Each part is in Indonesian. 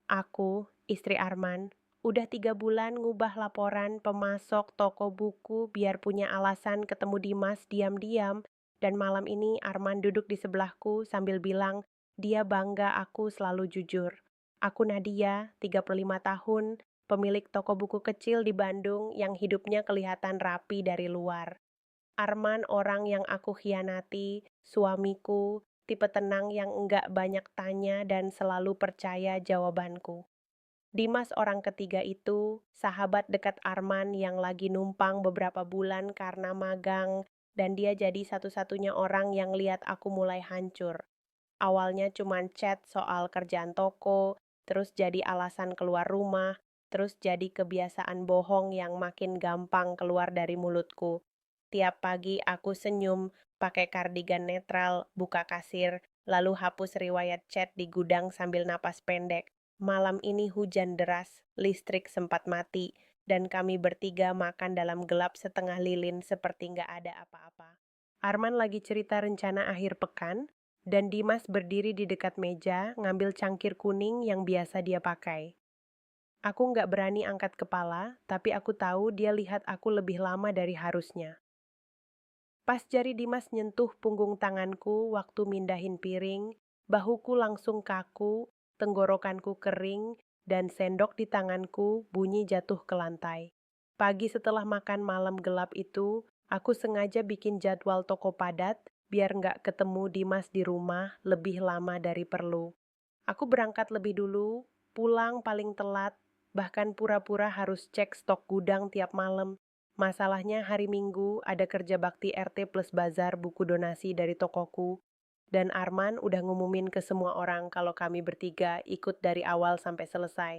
Aku, istri Arman, udah 3 bulan ngubah laporan pemasok toko buku biar punya alasan ketemu Dimas diam-diam, dan malam ini Arman duduk di sebelahku sambil bilang dia bangga aku selalu jujur. Aku Nadia, 35 tahun, pemilik toko buku kecil di Bandung yang hidupnya kelihatan rapi dari luar. Arman orang yang aku khianati, suamiku, tipe tenang yang enggak banyak tanya dan selalu percaya jawabanku. Dimas orang ketiga itu, sahabat dekat Arman yang lagi numpang beberapa bulan karena magang, dan dia jadi satu-satunya orang yang lihat aku mulai hancur. Awalnya cuman chat soal kerjaan toko, terus jadi alasan keluar rumah, terus jadi kebiasaan bohong yang makin gampang keluar dari mulutku. Tiap pagi aku senyum, pakai kardigan netral, buka kasir, lalu hapus riwayat chat di gudang sambil napas pendek. Malam ini hujan deras, listrik sempat mati, dan kami bertiga makan dalam gelap setengah lilin seperti nggak ada apa-apa. Arman lagi cerita rencana akhir pekan, dan Dimas berdiri di dekat meja ngambil cangkir kuning yang biasa dia pakai. Aku nggak berani angkat kepala, tapi aku tahu dia lihat aku lebih lama dari harusnya. Pas jari Dimas nyentuh punggung tanganku waktu mindahin piring, bahuku langsung kaku, tenggorokanku kering, dan sendok di tanganku bunyi jatuh ke lantai. Pagi setelah makan malam gelap itu, aku sengaja bikin jadwal toko padat biar nggak ketemu Dimas di rumah lebih lama dari perlu. Aku berangkat lebih dulu, pulang paling telat, bahkan pura-pura harus cek stok gudang tiap malam. Masalahnya hari Minggu ada kerja bakti RT plus bazar buku donasi dari tokoku, dan Arman udah ngumumin ke semua orang kalau kami bertiga ikut dari awal sampai selesai.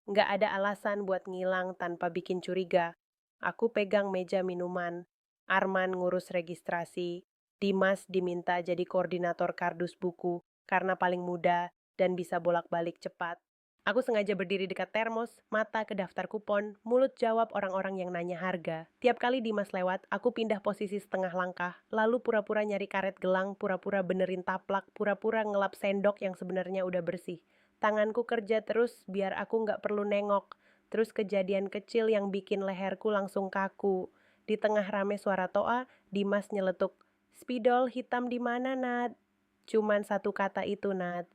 Nggak ada alasan buat ngilang tanpa bikin curiga. Aku pegang meja minuman, Arman ngurus registrasi, Dimas diminta jadi koordinator kardus buku karena paling muda dan bisa bolak-balik cepat. Aku sengaja berdiri dekat termos, mata ke daftar kupon, mulut jawab orang-orang yang nanya harga. Tiap kali Dimas lewat, aku pindah posisi setengah langkah, lalu pura-pura nyari karet gelang, pura-pura benerin taplak, pura-pura ngelap sendok yang sebenarnya udah bersih. Tanganku kerja terus biar aku nggak perlu nengok. Terus kejadian kecil yang bikin leherku langsung kaku. Di tengah rame suara toa, Dimas nyeletuk, "Spidol hitam di mana, Nat?" Cuman satu kata itu, Nat.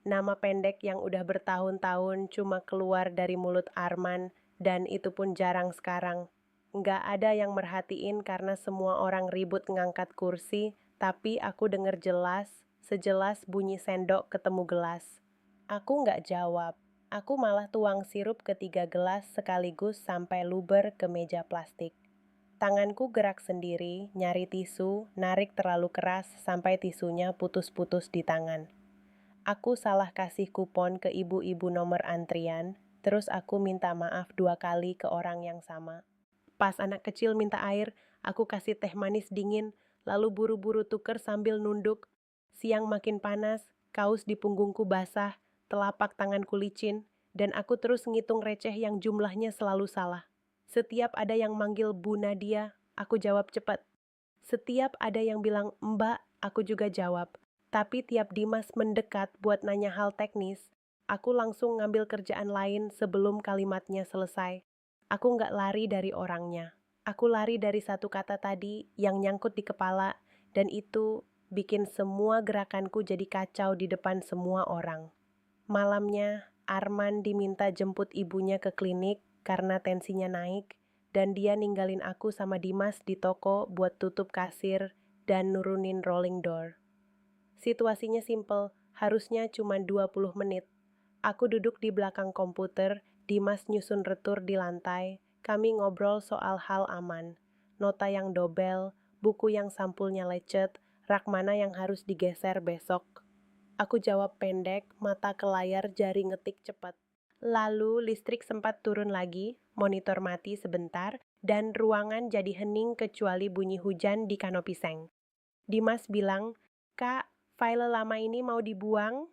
Nama pendek yang udah bertahun-tahun cuma keluar dari mulut Arman, dan itu pun jarang sekarang. Nggak ada yang merhatiin karena semua orang ribut ngangkat kursi, tapi aku denger jelas, sejelas bunyi sendok ketemu gelas. Aku nggak jawab. Aku malah tuang sirup ke 3 gelas sekaligus sampai luber ke meja plastik. Tanganku gerak sendiri, nyari tisu, narik terlalu keras sampai tisunya putus-putus di tangan. Aku salah kasih kupon ke ibu-ibu nomor antrian, terus aku minta maaf 2 kali ke orang yang sama. Pas anak kecil minta air, aku kasih teh manis dingin, lalu buru-buru tuker sambil nunduk. Siang makin panas, kaos di punggungku basah, telapak tanganku licin, dan aku terus ngitung receh yang jumlahnya selalu salah. Setiap ada yang manggil Bu Nadia, aku jawab cepat. Setiap ada yang bilang Mbak, aku juga jawab. Tapi tiap Dimas mendekat buat nanya hal teknis, aku langsung ngambil kerjaan lain sebelum kalimatnya selesai. Aku nggak lari dari orangnya. Aku lari dari satu kata tadi yang nyangkut di kepala, dan itu bikin semua gerakanku jadi kacau di depan semua orang. Malamnya, Arman diminta jemput ibunya ke klinik karena tensinya naik, dan dia ninggalin aku sama Dimas di toko buat tutup kasir dan nurunin rolling door. Situasinya simple, harusnya cuma 20 menit. Aku duduk di belakang komputer, Dimas nyusun retur di lantai, kami ngobrol soal hal aman. Nota yang dobel, buku yang sampulnya lecet, rak mana yang harus digeser besok. Aku jawab pendek, mata ke layar, jari ngetik cepat. Lalu listrik sempat turun lagi, monitor mati sebentar, dan ruangan jadi hening kecuali bunyi hujan di kanopi seng. Dimas bilang, "Kak, file lama ini mau dibuang?"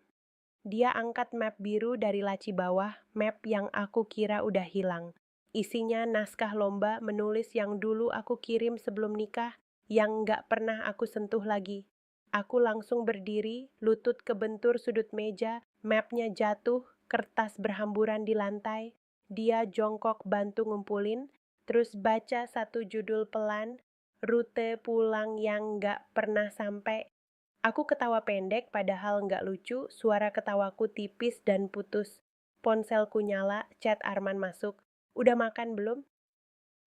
Dia angkat map biru dari laci bawah, map yang aku kira udah hilang. Isinya naskah lomba menulis yang dulu aku kirim sebelum nikah, yang nggak pernah aku sentuh lagi. Aku langsung berdiri, lutut kebentur sudut meja, mapnya jatuh, kertas berhamburan di lantai. Dia jongkok bantu ngumpulin, terus baca satu judul pelan, rute pulang yang nggak pernah sampai. Aku ketawa pendek padahal nggak lucu, suara ketawaku tipis dan putus. Ponselku nyala, chat Arman masuk. Udah makan belum?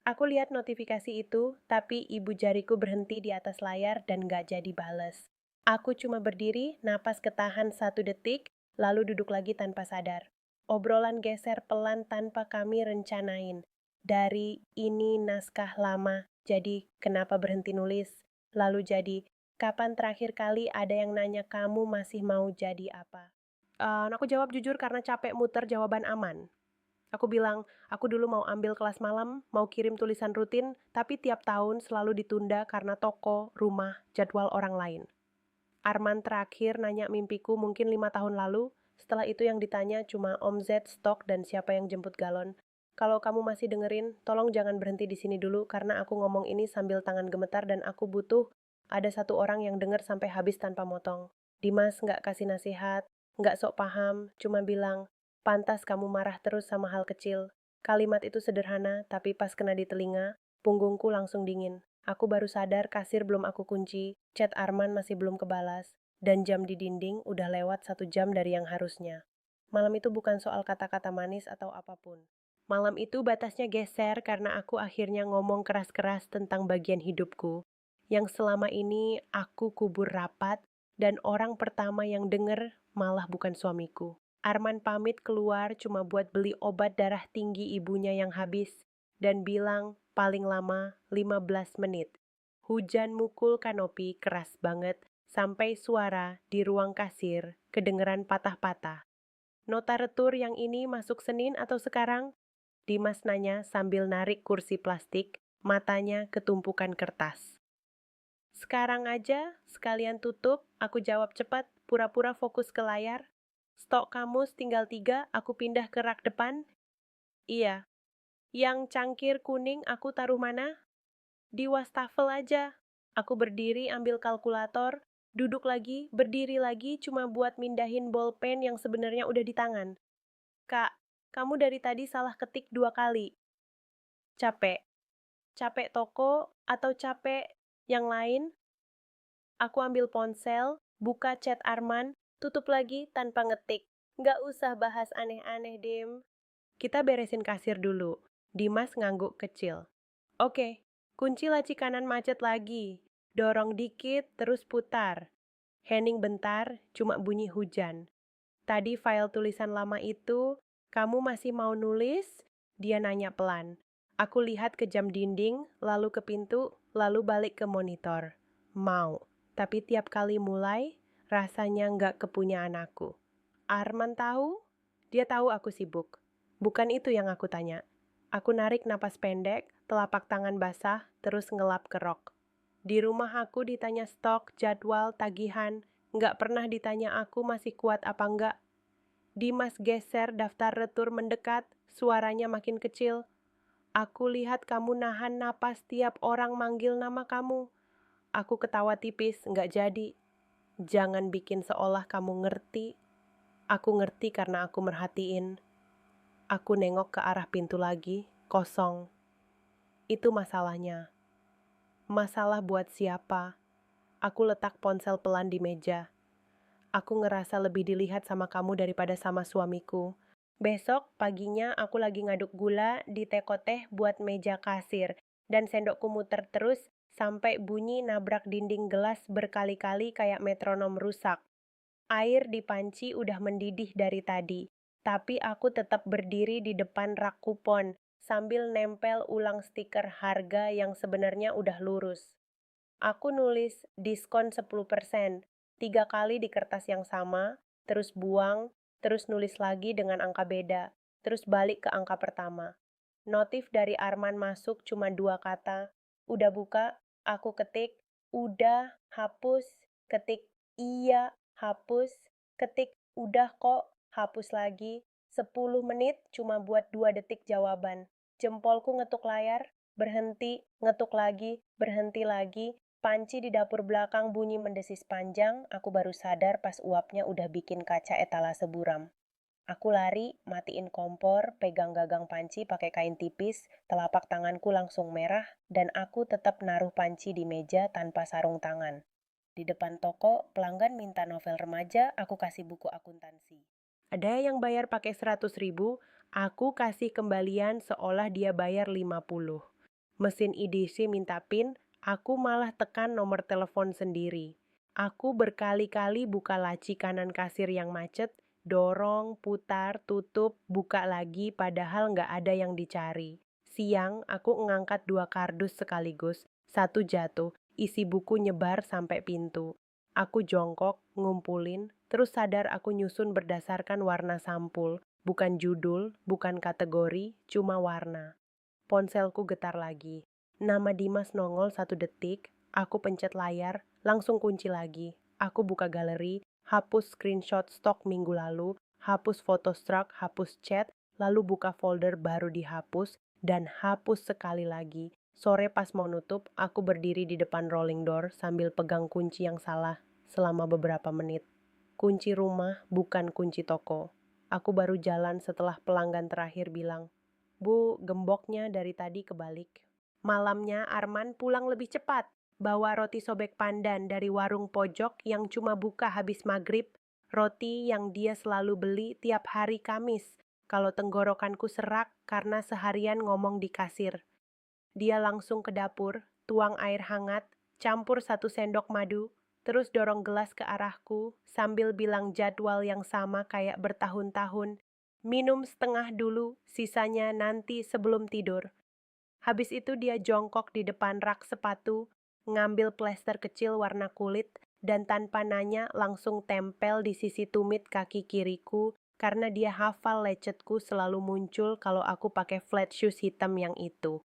Aku lihat notifikasi itu, tapi ibu jariku berhenti di atas layar dan gak jadi bales. Aku cuma berdiri, napas ketahan 1 detik, lalu duduk lagi tanpa sadar. Obrolan geser pelan tanpa kami rencanain. Dari ini naskah lama, jadi kenapa berhenti nulis? Lalu jadi, kapan terakhir kali ada yang nanya kamu masih mau jadi apa? Aku jawab jujur karena capek muter jawaban aman. Aku bilang, aku dulu mau ambil kelas malam, mau kirim tulisan rutin, tapi tiap tahun selalu ditunda karena toko, rumah, jadwal orang lain. Arman terakhir nanya mimpiku mungkin 5 tahun lalu, setelah itu yang ditanya cuma omzet, stok, dan siapa yang jemput galon. Kalau kamu masih dengerin, tolong jangan berhenti di sini dulu karena aku ngomong ini sambil tangan gemetar dan aku butuh ada satu orang yang denger sampai habis tanpa motong. Dimas nggak kasih nasihat, nggak sok paham, cuma bilang, pantas kamu marah terus sama hal kecil. Kalimat itu sederhana, tapi pas kena di telinga, punggungku langsung dingin. Aku baru sadar kasir belum aku kunci, chat Arman masih belum kebalas, dan jam di dinding udah lewat 1 jam dari yang harusnya. Malam itu bukan soal kata-kata manis atau apapun. Malam itu batasnya geser karena aku akhirnya ngomong keras-keras tentang bagian hidupku, yang selama ini aku kubur rapat, dan orang pertama yang denger malah bukan suamiku. Arman pamit keluar cuma buat beli obat darah tinggi ibunya yang habis, dan bilang paling lama 15 menit. Hujan mukul kanopi keras banget, sampai suara di ruang kasir kedengeran patah-patah. Nota retur yang ini masuk Senin atau sekarang? Dimas nanya sambil narik kursi plastik, matanya ketumpukan kertas. Sekarang aja, sekalian tutup, aku jawab cepat, pura-pura fokus ke layar. Stok kamus tinggal 3, aku pindah ke rak depan. Iya. Yang cangkir kuning aku taruh mana? Di wastafel aja. Aku berdiri ambil kalkulator, duduk lagi, berdiri lagi cuma buat mindahin bolpen yang sebenarnya udah di tangan. Kak, kamu dari tadi salah ketik 2 kali. Capek. Capek toko atau capek yang lain? Aku ambil ponsel, buka chat Arman, tutup lagi tanpa ngetik. Nggak usah bahas aneh-aneh, Dim. Kita beresin kasir dulu. Dimas ngangguk kecil. Oke, kunci laci kanan macet lagi. Dorong dikit, terus putar. Hening bentar, cuma bunyi hujan. Tadi file tulisan lama itu, kamu masih mau nulis? Dia nanya pelan. Aku lihat ke jam dinding, lalu ke pintu, lalu balik ke monitor. Mau, tapi tiap kali mulai, rasanya nggak kepunyaan aku. Arman tahu? Dia tahu aku sibuk. Bukan itu yang aku tanya. Aku narik napas pendek, telapak tangan basah, terus ngelap ke rok. Di rumah aku ditanya stok, jadwal, tagihan. Nggak pernah ditanya aku masih kuat apa nggak. Dimas geser daftar retur mendekat, suaranya makin kecil. Aku lihat kamu nahan napas tiap orang manggil nama kamu. Aku ketawa tipis, nggak jadi. Jangan bikin seolah kamu ngerti. Aku ngerti karena aku merhatiin. Aku nengok ke arah pintu lagi, kosong. Itu masalahnya. Masalah buat siapa? Aku letak ponsel pelan di meja. Aku ngerasa lebih dilihat sama kamu daripada sama suamiku. Besok paginya aku lagi ngaduk gula di teko teh buat meja kasir, dan sendokku muter terus sampai bunyi nabrak dinding gelas berkali-kali kayak metronom rusak. Air di panci udah mendidih dari tadi, tapi aku tetap berdiri di depan rak kupon sambil nempel ulang stiker harga yang sebenarnya udah lurus. Aku nulis diskon 10%, 3 kali di kertas yang sama, terus buang, terus nulis lagi dengan angka beda, terus balik ke angka pertama. Notif dari Arman masuk cuma 2 kata. Udah buka, aku ketik, udah, hapus, ketik, iya, hapus, ketik, udah kok, hapus lagi. 10 menit cuma buat 2 detik jawaban. Jempolku ngetuk layar, berhenti, ngetuk lagi, berhenti lagi. Panci di dapur belakang bunyi mendesis panjang, aku baru sadar pas uapnya udah bikin kaca etalase buram. Aku lari, matiin kompor, pegang gagang panci pakai kain tipis, telapak tanganku langsung merah, dan aku tetap naruh panci di meja tanpa sarung tangan. Di depan toko, pelanggan minta novel remaja, aku kasih buku akuntansi. Ada yang bayar pakai 100.000, aku kasih kembalian seolah dia bayar 50. Mesin EDC minta PIN, aku malah tekan nomor telepon sendiri. Aku berkali-kali buka laci kanan kasir yang macet, dorong, putar, tutup, buka lagi padahal nggak ada yang dicari. Siang, aku ngangkat 2 kardus sekaligus, satu jatuh, isi buku nyebar sampai pintu. Aku jongkok, ngumpulin, terus sadar aku nyusun berdasarkan warna sampul, bukan judul, bukan kategori, cuma warna. Ponselku getar lagi. Nama Dimas nongol 1 detik, aku pencet layar, langsung kunci lagi. Aku buka galeri, hapus screenshot stok minggu lalu, hapus foto struck, hapus chat, lalu buka folder baru dihapus, dan hapus sekali lagi. Sore pas mau nutup, aku berdiri di depan rolling door sambil pegang kunci yang salah selama beberapa menit. Kunci rumah bukan kunci toko. Aku baru jalan setelah pelanggan terakhir bilang, "Bu, gemboknya dari tadi kebalik." Malamnya Arman pulang lebih cepat, bawa roti sobek pandan dari warung pojok yang cuma buka habis maghrib, roti yang dia selalu beli tiap hari Kamis, kalau tenggorokanku serak karena seharian ngomong di kasir. Dia langsung ke dapur, tuang air hangat, campur 1 sendok madu, terus dorong gelas ke arahku sambil bilang jadwal yang sama kayak bertahun-tahun. Minum setengah dulu, sisanya nanti sebelum tidur. Habis itu dia jongkok di depan rak sepatu, ngambil plester kecil warna kulit, dan tanpa nanya langsung tempel di sisi tumit kaki kiriku karena dia hafal lecetku selalu muncul kalau aku pakai flat shoes hitam yang itu.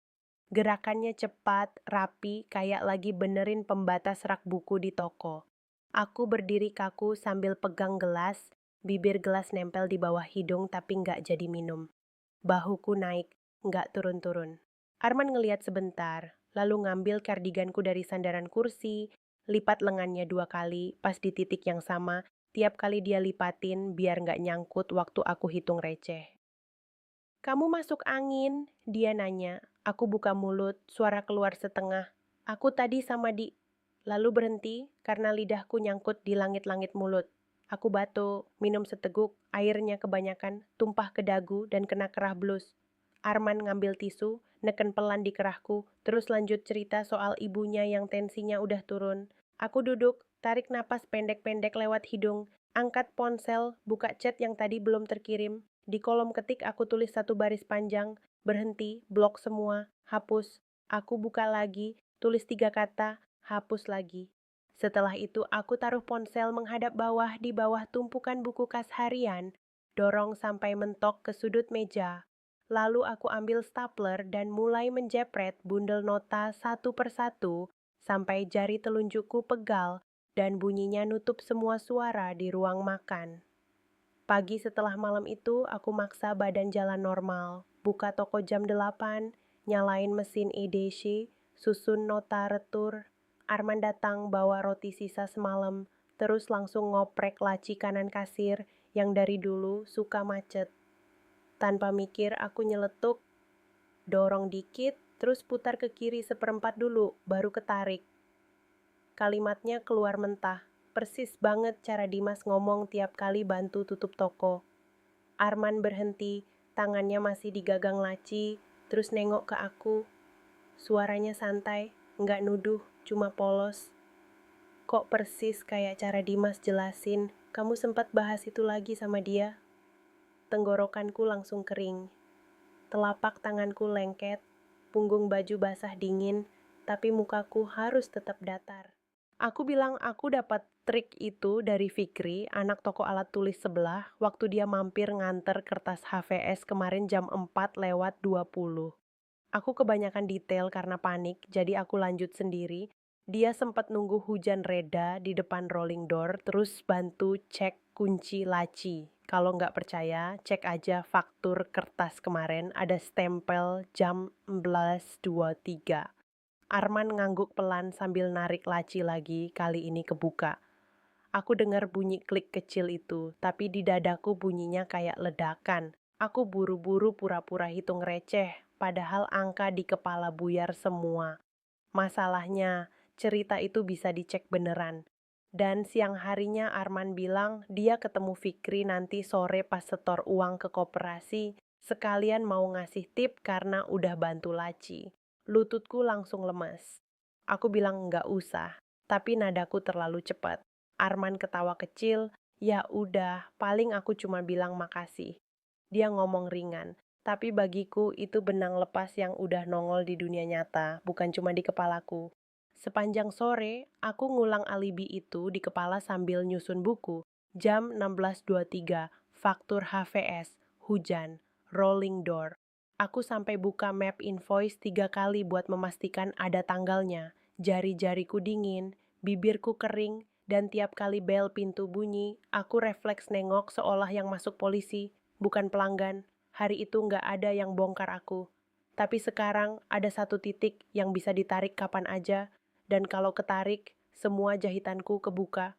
Gerakannya cepat, rapi, kayak lagi benerin pembatas rak buku di toko. Aku berdiri kaku sambil pegang gelas, bibir gelas nempel di bawah hidung tapi nggak jadi minum. Bahuku naik, nggak turun-turun. Arman ngeliat sebentar, lalu ngambil kardiganku dari sandaran kursi, lipat lengannya 2 kali, pas di titik yang sama, tiap kali dia lipatin biar nggak nyangkut waktu aku hitung receh. "Kamu masuk angin?" dia nanya. Aku buka mulut, suara keluar setengah. "Aku tadi sama di..." Lalu berhenti karena lidahku nyangkut di langit-langit mulut. Aku batuk, minum seteguk, airnya kebanyakan, tumpah ke dagu dan kena kerah blus. Arman ngambil tisu, neken pelan di kerahku, terus lanjut cerita soal ibunya yang tensinya udah turun. Aku duduk, tarik napas pendek-pendek lewat hidung, angkat ponsel, buka chat yang tadi belum terkirim. Di kolom ketik aku tulis 1 baris panjang, berhenti, blok semua, hapus. Aku buka lagi, tulis 3 kata, hapus lagi. Setelah itu aku taruh ponsel menghadap bawah di bawah tumpukan buku kas harian, dorong sampai mentok ke sudut meja. Lalu aku ambil stapler dan mulai menjepret bundel nota satu persatu sampai jari telunjukku pegal dan bunyinya nutup semua suara di ruang makan. Pagi setelah malam itu, aku maksa badan jalan normal, buka toko jam 8, nyalain mesin EDC, susun nota retur. Arman datang bawa roti sisa semalam, terus langsung ngoprek laci kanan kasir yang dari dulu suka macet. Tanpa mikir, aku nyeletuk, dorong dikit, terus putar ke kiri 1/4 dulu, baru ketarik. Kalimatnya keluar mentah, persis banget cara Dimas ngomong tiap kali bantu tutup toko. Arman berhenti, tangannya masih digagang laci, terus nengok ke aku. Suaranya santai, nggak nuduh, cuma polos. "Kok persis kayak cara Dimas jelasin, kamu sempat bahas itu lagi sama dia?" Tenggorokanku langsung kering. Telapak tanganku lengket, punggung baju basah dingin, tapi mukaku harus tetap datar. Aku bilang aku dapat trik itu dari Fikri, anak toko alat tulis sebelah, waktu dia mampir nganter kertas HVS kemarin jam 4:20. Aku kebanyakan detail karena panik, jadi aku lanjut sendiri. Dia sempat nunggu hujan reda di depan rolling door, terus bantu cek kunci laci. Kalau nggak percaya, cek aja faktur kertas kemarin, ada stempel jam 11:23. Arman ngangguk pelan sambil narik laci lagi, kali ini kebuka. Aku dengar bunyi klik kecil itu, tapi di dadaku bunyinya kayak ledakan. Aku buru-buru pura-pura hitung receh, padahal angka di kepala buyar semua. Masalahnya, cerita itu bisa dicek beneran. Dan siang harinya Arman bilang dia ketemu Fikri nanti sore pas setor uang ke koperasi, sekalian mau ngasih tip karena udah bantu laci. Lututku langsung lemas. Aku bilang nggak usah, tapi nadaku terlalu cepat. Arman ketawa kecil, ya udah, paling aku cuma bilang makasih. Dia ngomong ringan, tapi bagiku itu benang lepas yang udah nongol di dunia nyata, bukan cuma di kepalaku. Sepanjang sore, aku ngulang alibi itu di kepala sambil nyusun buku. Jam 16.23, faktur HVS, hujan, rolling door. Aku sampai buka map invoice 3 kali buat memastikan ada tanggalnya. Jari-jariku dingin, bibirku kering, dan tiap kali bel pintu bunyi, aku refleks nengok seolah yang masuk polisi, bukan pelanggan. Hari itu nggak ada yang bongkar aku. Tapi sekarang ada satu titik yang bisa ditarik kapan aja, dan kalau ketarik, semua jahitanku kebuka.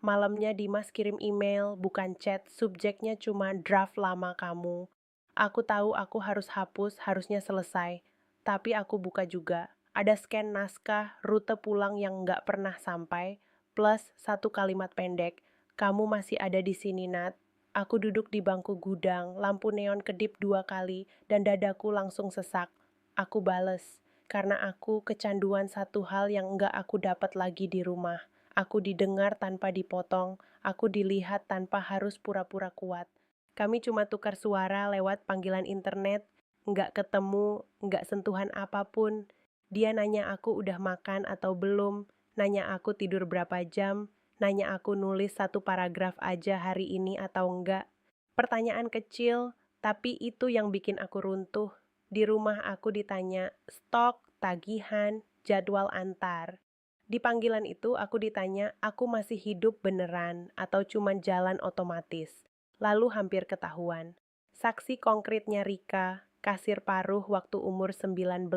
Malamnya Dimas kirim email, bukan chat, subjeknya cuma draft lama kamu. Aku tahu aku harus hapus, harusnya selesai. Tapi aku buka juga. Ada scan naskah, rute pulang yang nggak pernah sampai, plus satu kalimat pendek. Kamu masih ada di sini, Nat. Aku duduk di bangku gudang, lampu neon kedip 2 kali, dan dadaku langsung sesak. Aku bales, karena aku kecanduan satu hal yang nggak aku dapat lagi di rumah. Aku didengar tanpa dipotong, aku dilihat tanpa harus pura-pura kuat. Kami cuma tukar suara lewat panggilan internet, nggak ketemu, nggak sentuhan apapun. Dia nanya aku udah makan atau belum, nanya aku tidur berapa jam, nanya aku nulis satu paragraf aja hari ini atau enggak. Pertanyaan kecil, tapi itu yang bikin aku runtuh. Di rumah aku ditanya stok, tagihan, jadwal antar. Di panggilan itu aku ditanya aku masih hidup beneran atau cuma jalan otomatis. Lalu hampir ketahuan. Saksi konkretnya Rika, kasir paruh waktu umur 19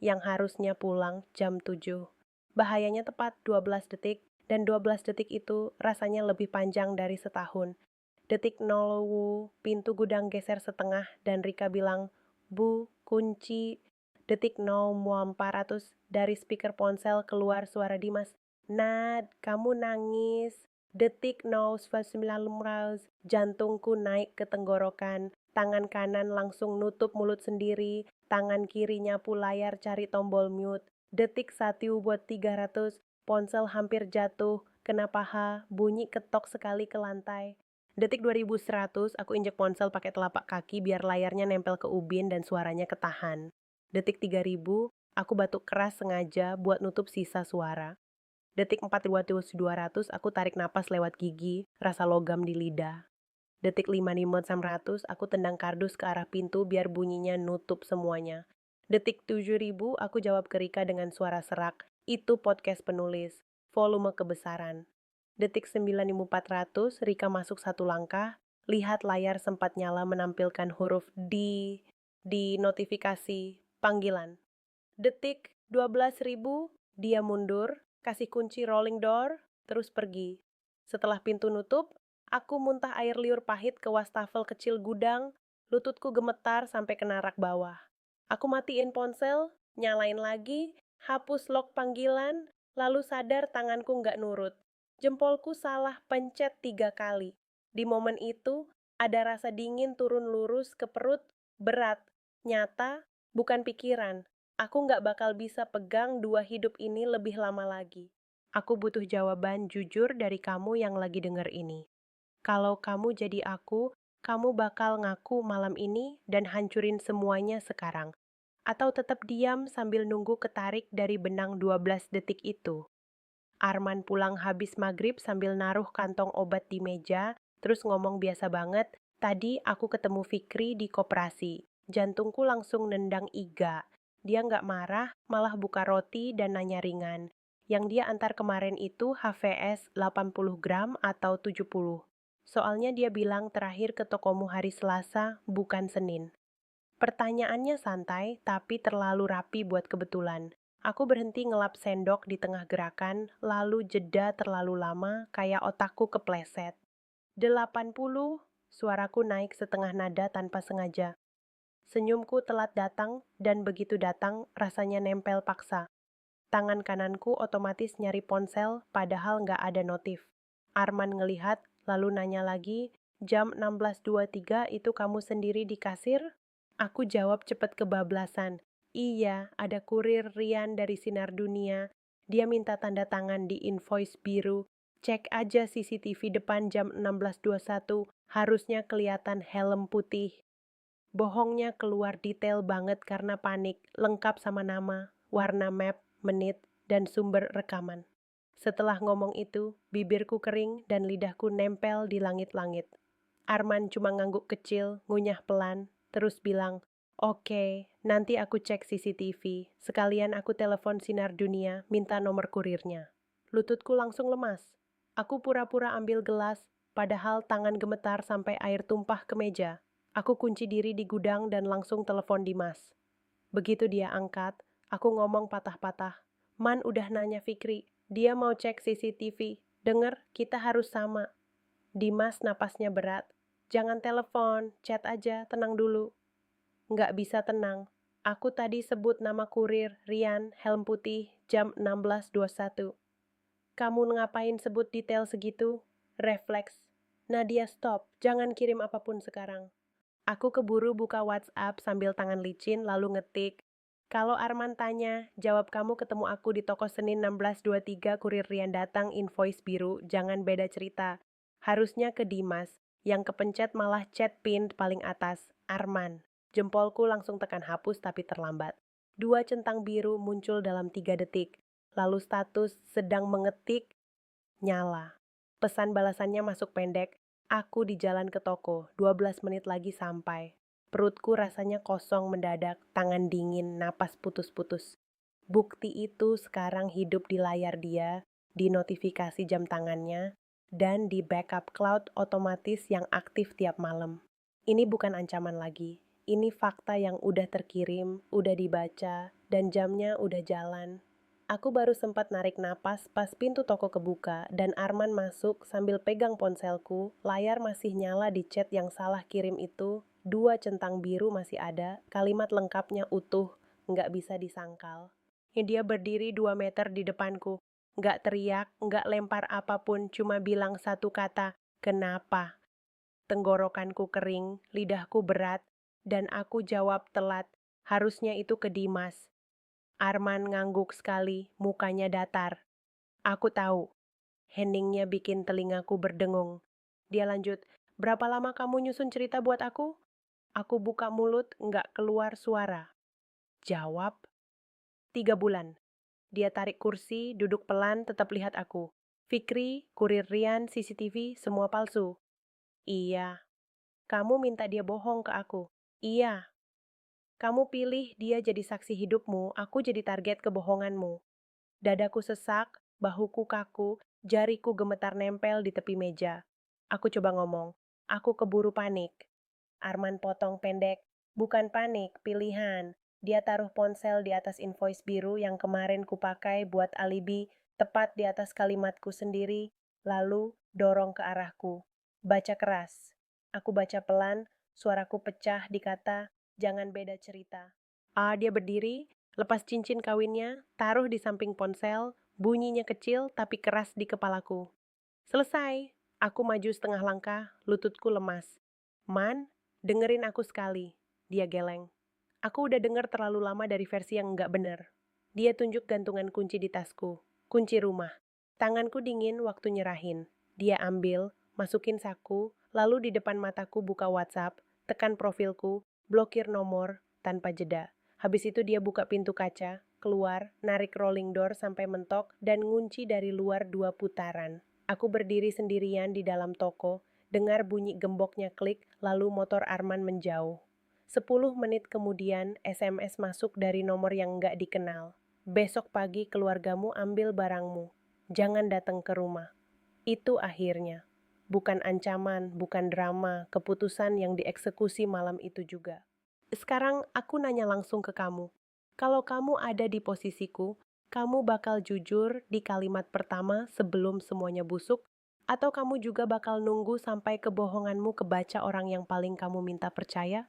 yang harusnya pulang jam 7. Bahayanya tepat 12 detik, dan 12 detik itu rasanya lebih panjang dari setahun. Detik 0 pintu gudang geser setengah dan Rika bilang, Bu, kunci. Detik 0 400 dari speaker ponsel keluar suara Dimas. Nad, kamu nangis. Detik 0 jantungku naik ke tenggorokan. Tangan kanan langsung nutup mulut sendiri. Tangan kiri nyapu layar cari tombol mute. Detik 1 buat 300. Ponsel hampir jatuh. Kena paha, bunyi ketok sekali ke lantai. Detik 2100, aku injek ponsel pakai telapak kaki biar layarnya nempel ke ubin dan suaranya ketahan. Detik 3000, aku batuk keras sengaja buat nutup sisa suara. Detik 4200, aku tarik napas lewat gigi, rasa logam di lidah. Detik 5500, aku tendang kardus ke arah pintu biar bunyinya nutup semuanya. Detik 7000, aku jawab ke Rika dengan suara serak, itu podcast penulis, volume kebesaran. Detik 9400, Rika masuk satu langkah, lihat layar sempat nyala menampilkan huruf di notifikasi panggilan. Detik 12.000, dia mundur, kasih kunci rolling door, terus pergi. Setelah pintu nutup, aku muntah air liur pahit ke wastafel kecil gudang, lututku gemetar sampai kena rak bawah. Aku matiin ponsel, nyalain lagi, hapus log panggilan, lalu sadar tanganku nggak nurut. Jempolku salah pencet 3 kali. Di momen itu, ada rasa dingin turun lurus ke perut, berat, nyata, bukan pikiran. Aku nggak bakal bisa pegang 2 hidup ini lebih lama lagi. Aku butuh jawaban jujur dari kamu yang lagi denger ini. Kalau kamu jadi aku, kamu bakal ngaku malam ini dan hancurin semuanya sekarang. Atau tetap diam sambil nunggu ketarik dari benang 12 detik itu. Arman pulang habis maghrib sambil naruh kantong obat di meja, terus ngomong biasa banget, tadi aku ketemu Fikri di koperasi. Jantungku langsung nendang iga. Dia nggak marah, malah buka roti dan nanya ringan. Yang dia antar kemarin itu HVS 80 gram atau 70. Soalnya dia bilang terakhir ke tokomu hari Selasa, bukan Senin. Pertanyaannya santai, tapi terlalu rapi buat kebetulan. Aku berhenti ngelap sendok di tengah gerakan, lalu jeda terlalu lama kayak otakku kepleset. 80, suaraku naik setengah nada tanpa sengaja. Senyumku telat datang, dan begitu datang, rasanya nempel paksa. Tangan kananku otomatis nyari ponsel, padahal nggak ada notif. Arman ngelihat, lalu nanya lagi, jam 16.23 itu kamu sendiri di kasir? Aku jawab cepet kebablasan. Iya, ada kurir Rian dari Sinar Dunia. Dia minta tanda tangan di invoice biru. Cek aja CCTV depan jam 16.21, harusnya kelihatan helm putih. Bohongnya keluar detail banget karena panik, lengkap sama nama, warna map, menit, dan sumber rekaman. Setelah ngomong itu, bibirku kering dan lidahku nempel di langit-langit. Arman cuma ngangguk kecil, ngunyah pelan, terus bilang, "Oke, nanti aku cek CCTV, sekalian aku telepon Sinar Dunia, minta nomor kurirnya." Lututku langsung lemas. Aku pura-pura ambil gelas, padahal tangan gemetar sampai air tumpah ke meja. Aku kunci diri di gudang dan langsung telepon Dimas. Begitu dia angkat, aku ngomong patah-patah. Man udah nanya Fikri, dia mau cek CCTV. Dengar, kita harus sama. Dimas napasnya berat. Jangan telepon, chat aja, tenang dulu. Nggak bisa tenang. Aku tadi sebut nama kurir, Rian, helm putih, jam 16.21. Kamu ngapain sebut detail segitu? Refleks. Nadia stop, jangan kirim apapun sekarang. Aku keburu buka WhatsApp sambil tangan licin lalu ngetik. Kalau Arman tanya, jawab kamu ketemu aku di toko Senin 16.23 kurir Rian datang invoice biru, jangan beda cerita. Harusnya ke Dimas, yang kepencet malah chat pin paling atas, Arman. Jempolku langsung tekan hapus tapi terlambat. 2 centang biru muncul dalam 3 detik. Lalu status sedang mengetik, nyala. Pesan balasannya masuk pendek, aku di jalan ke toko, 12 menit lagi sampai. Perutku rasanya kosong mendadak, tangan dingin, napas putus-putus. Bukti itu sekarang hidup di layar dia, di notifikasi jam tangannya, dan di backup cloud otomatis yang aktif tiap malam. Ini bukan ancaman lagi. Ini fakta yang udah terkirim, udah dibaca, dan jamnya udah jalan. Aku baru sempat narik napas pas pintu toko kebuka dan Arman masuk sambil pegang ponselku, layar masih nyala di chat yang salah kirim itu, 2 centang biru masih ada, kalimat lengkapnya utuh, nggak bisa disangkal. Dia berdiri 2 meter di depanku, nggak teriak, nggak lempar apapun, cuma bilang satu kata, kenapa? Tenggorokanku kering, lidahku berat, dan aku jawab telat, harusnya itu ke Dimas. Arman ngangguk sekali, mukanya datar. Aku tahu, heningnya bikin telingaku berdengung. Dia lanjut, berapa lama kamu nyusun cerita buat aku? Aku buka mulut, nggak keluar suara. Jawab, 3 bulan. Dia tarik kursi, duduk pelan, tetap lihat aku. Fikri, kurir Rian, CCTV, semua palsu. Iya. Kamu minta dia bohong ke aku. Iya. Kamu pilih dia jadi saksi hidupmu, aku jadi target kebohonganmu. Dadaku sesak, bahuku kaku, jariku gemetar nempel di tepi meja. Aku coba ngomong, aku keburu panik. Arman potong pendek, bukan panik, pilihan. Dia taruh ponsel di atas invoice biru yang kemarin kupakai buat alibi, tepat di atas kalimatku sendiri, lalu dorong ke arahku. Baca keras. Aku baca pelan, suaraku pecah di kata, jangan beda cerita. Dia berdiri, lepas cincin kawinnya, taruh di samping ponsel, bunyinya kecil tapi keras di kepalaku. Selesai. Aku maju setengah langkah, lututku lemas. Man, dengerin aku sekali. Dia geleng. Aku udah denger terlalu lama dari versi yang nggak bener. Dia tunjuk gantungan kunci di tasku. Kunci rumah. Tanganku dingin waktu nyerahin. Dia ambil, masukin saku, lalu di depan mataku buka WhatsApp, tekan profilku, blokir nomor, tanpa jeda. Habis itu dia buka pintu kaca, keluar, narik rolling door sampai mentok, dan ngunci dari luar 2 putaran. Aku berdiri sendirian di dalam toko, dengar bunyi gemboknya klik, lalu motor Arman menjauh. 10 menit kemudian, SMS masuk dari nomor yang nggak dikenal. Besok pagi keluargamu ambil barangmu. Jangan datang ke rumah. Itu akhirnya. Bukan ancaman, bukan drama, keputusan yang dieksekusi malam itu juga. Sekarang aku nanya langsung ke kamu. Kalau kamu ada di posisiku, kamu bakal jujur di kalimat pertama sebelum semuanya busuk, atau kamu juga bakal nunggu sampai kebohonganmu kebaca orang yang paling kamu minta percaya?